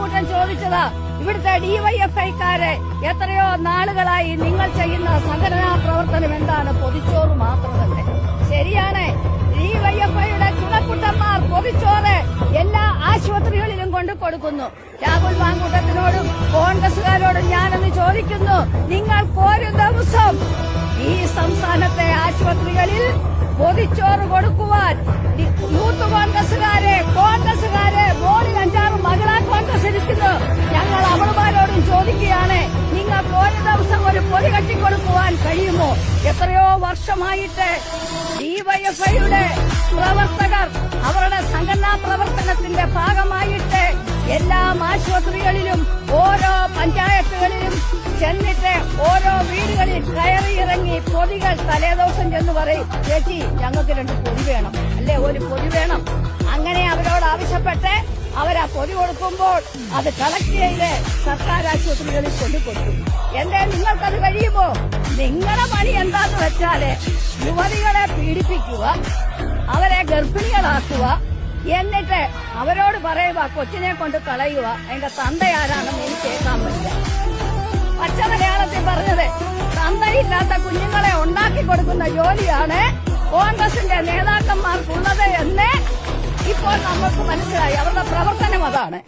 വാങ്കൂട്ടൻ ചോദിച്ചത് ഇവിടുത്തെ ഡിവൈഎഫ്ഐക്കാരെ എത്രയോ നാളുകളായി നിങ്ങൾ ചെയ്യുന്ന സംഘടനാ പ്രവർത്തനം എന്താണ്? പൊതിച്ചോറ് മാത്രമല്ലേ? ശരിയാണ്. ഡിവൈഎഫ്ഐയുടെ ചുണക്കുട്ടന്മാർ പൊതിച്ചോറ് എല്ലാ ആശുപത്രികളിലും കൊണ്ടു കൊടുക്കുന്നു. രാഹുൽ വാങ്കൂട്ടത്തിനോടും കോൺഗ്രസുകാരോടും ഞാനൊന്ന് ചോദിക്കുന്നു, നിങ്ങൾക്ക് ഒരു ദിവസം ഈ സംസ്ഥാനത്തെ ആശുപത്രികളിൽ പൊതിച്ചോറ് കൊടുക്കുവാൻ യൂത്ത് കോൺഗ്രസുകാരെ മോളിൽ 5-6 മഹിളാ കോൺഗ്രസ് ഇരിക്കുന്നു. ഞങ്ങൾ അവളുമാരോടും ചോദിക്കുകയാണ്, നിങ്ങൾക്ക് ഒരു ദിവസം ഒരു പൊതി കെട്ടിക്കൊടുക്കുവാൻ കഴിയുമോ? എത്രയോ വർഷമായിട്ട് ഡിവൈഎഫ്ഐയുടെ പ്രവർത്തകർ അവരുടെ സംഘടനാ പ്രവർത്തനത്തിന്റെ ഭാഗമായിട്ട് എല്ലാ ആശുപത്രികളിലും ഓരോ പഞ്ചായത്തുകളിലും ചെന്നിട്ട് ഓരോ വീടുകളിൽ കയറിയിറങ്ങി പൊതികൾ തലേദിവസം ചെന്ന് പറയും, ചേച്ചി ഞങ്ങൾക്ക് 2 പൊതി വേണം, അല്ലെ ഒരു പൊതി വേണം. അങ്ങനെ അവരോട് ആവശ്യപ്പെട്ട് അവരാ പൊതി കൊടുക്കുമ്പോൾ അത് കളക്ട് ചെയ്ത് സർക്കാർ ആശുപത്രികളിൽ കൊണ്ടുകൊടുക്കും. എന്തേ നിങ്ങൾക്കത് കഴിയുമോ? നിങ്ങളുടെ പണി എന്താന്ന് വെച്ചാല് യുവതികളെ പീഡിപ്പിക്കുക, അവരെ ഗർഭിണികളാക്കുക, എന്നിട്ട് അവരോട് പറയുക കൊച്ചിനെ കൊണ്ട് കളയുക. അതിന്റെ തന്തയാരാണെന്ന് എനിക്ക് കേൾക്കാൻ പറ്റില്ല. പച്ച മലയാളത്തിൽ പറഞ്ഞത് തന്തയില്ലാത്ത കുഞ്ഞുങ്ങളെ ഉണ്ടാക്കി കൊടുക്കുന്ന ജോലിയാണ് കോൺഗ്രസിന്റെ നേതാക്കന്മാർക്കുള്ളത് എന്ന് ഇപ്പോൾ നമുക്ക് മനസ്സിലായി. അവരുടെ പ്രവർത്തനം അതാണ്.